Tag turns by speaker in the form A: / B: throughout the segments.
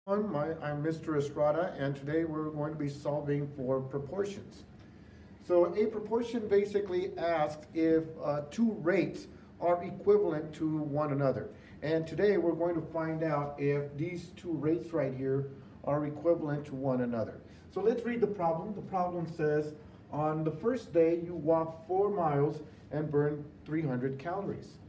A: I'm Mr. Estrada, and today we're going to be solving for proportions. So a proportion basically asks if two rates are equivalent to one another. And today we're going to find out if these two rates right here are equivalent to one another. So let's read the problem. The problem says, on the first day you walk 4 miles and burn 300 calories.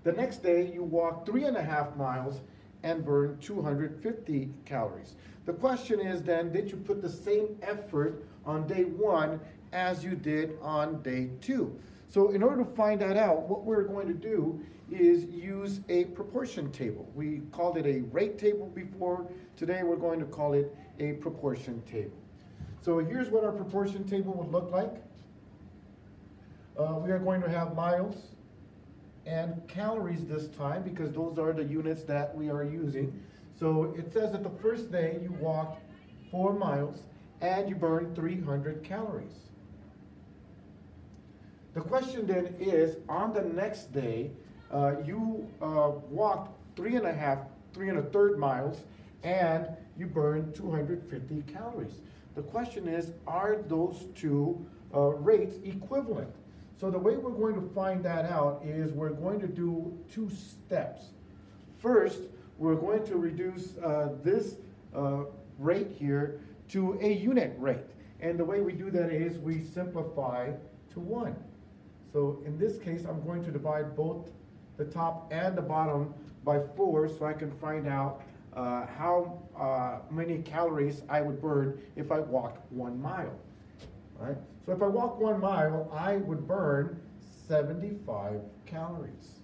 A: The next day you walk 3.5 miles and burn 250 calories. The question is then, did you put the same effort on day 1 as you did on day 2? So in order to find that out, what we're going to do is use a proportion table. We called it a rate table before. Today we're going to call it a proportion table. So here's what our proportion table would look like. We are going to have miles and calories this time because those are the units that we are using. So it says that the first day you walked 4 miles and you burned 300 calories. The question then is, on the next day, you walked 3.5 miles and you burned 250 calories. The question is, are those two rates equivalent? So the way we're going to find that out is we're going to do 2 steps. First, we're going to reduce this rate here to a unit rate. And the way we do that is we simplify to 1. So in this case, I'm going to divide both the top and the bottom by 4 so I can find out how many calories I would burn if I walked 1 mile. Right? So if I walk 1 mile, I would burn 75 calories.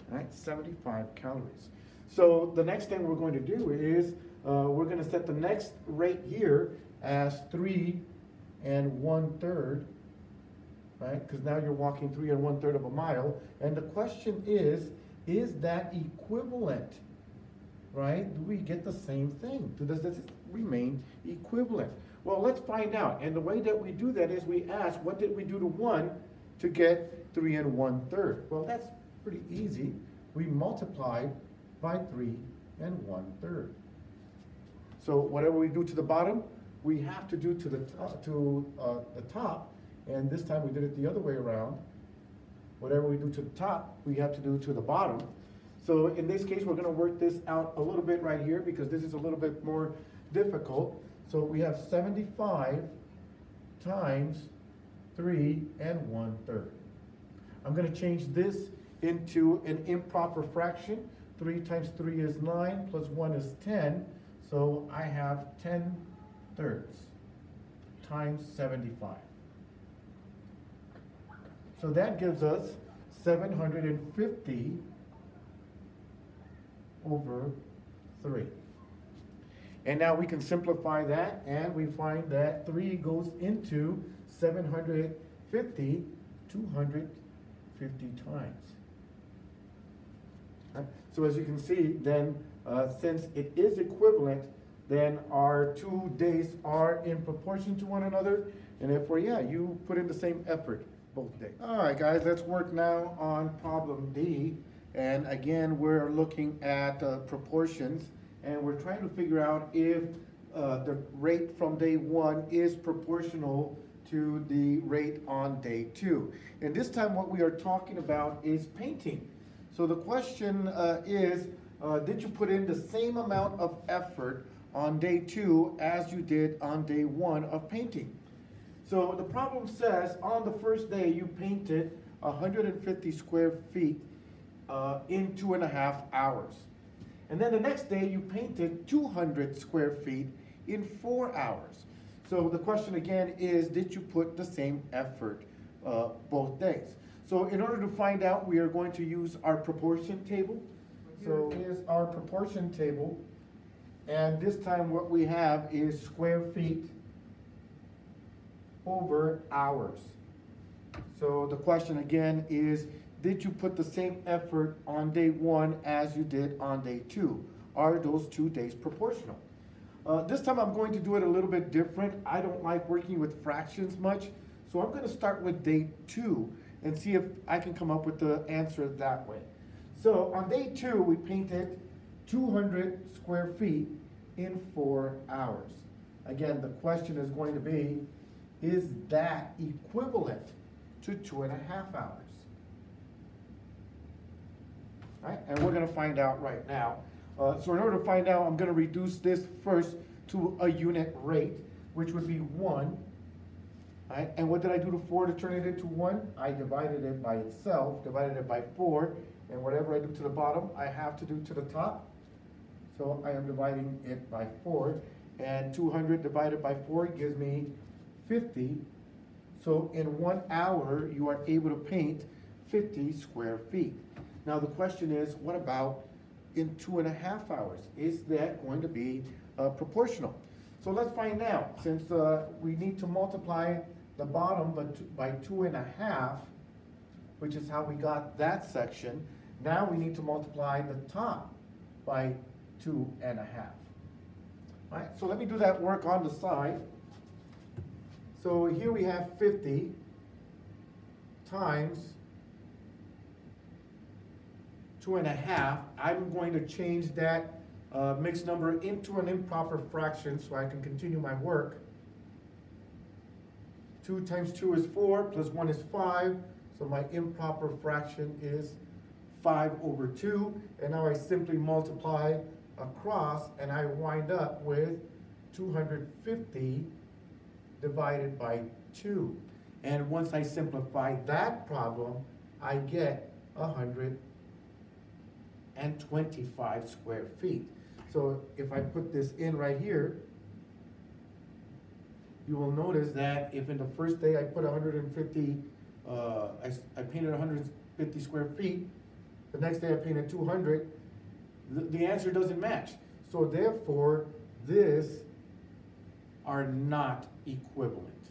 A: Right? 75 calories. So the next thing we're going to do is we're going to set the next rate here as 3 1/3. Right? Because now you're walking 3 1/3 of a mile. And the question is that equivalent? Right? Do we get the same thing? Does this remain equivalent? Well, let's find out. And the way that we do that is we ask, what did we do to 1 to get 3 1/3? Well, that's pretty easy. We multiplied by 3 1/3. So whatever we do to the bottom, we have to do to the top. And this time we did it the other way around. Whatever we do to the top, we have to do to the bottom. So in this case, we're going to work this out a little bit right here because this is a little bit more difficult. So we have 75 times 3 1/3. I'm going to change this into an improper fraction. 3 times 3 is 9, plus 1 is 10. So I have 10/3 times 75. So that gives us 750 over 3. And now we can simplify that, and we find that 3 goes into 750 250 times. Right? So as you can see, then since it is equivalent, then our 2 days are in proportion to one another. And if you put in the same effort both days. All right, guys, let's work now on problem D. And again, we're looking at proportions. And we're trying to figure out if the rate from day 1 is proportional to the rate on day 2. And this time what we are talking about is painting. So the question is, did you put in the same amount of effort on day 2 as you did on day 1 of painting? So the problem says on the first day you painted 150 square feet in 2.5 hours. And then the next day you painted 200 square feet in 4 hours. So the question again is, did you put the same effort both days? So in order to find out, we are going to use our proportion table. So here's our proportion table. And this time what we have is square feet over hours. So the question again is, did you put the same effort on day 1 as you did on day 2? Are those 2 days proportional? This time I'm going to do it a little bit different. I don't like working with fractions much, so I'm going to start with day 2 and see if I can come up with the answer that way. So on day 2, we painted 200 square feet in 4 hours. Again, the question is going to be, is that equivalent to 2.5 hours? Right? And we're going to find out right now. So in order to find out, I'm going to reduce this first to a unit rate, which would be 1. Right? And what did I do to 4 to turn it into 1? I divided it by itself, divided it by 4, and whatever I do to the bottom, I have to do to the top. So I am dividing it by 4, and 200 divided by 4 gives me 50. So in 1 hour, you are able to paint 50 square feet. Now the question is, what about in 2.5 hours? Is that going to be proportional? So let's find out. Since we need to multiply the bottom by 2.5, which is how we got that section, now we need to multiply the top by 2.5. All right, so let me do that work on the side. So here we have 50 times 2.5. I'm going to change that mixed number into an improper fraction so I can continue my work. 2 times 2 is 4, plus 1 is 5, so my improper fraction is 5/2, and now I simply multiply across, and I wind up with 250 divided by 2. And once I simplify that problem, I get 125 square feet. So if I put this in right here, you will notice that if in the first day I put 150, I painted 150 square feet, the next day I painted 200, the answer doesn't match. So therefore, these are not equivalent.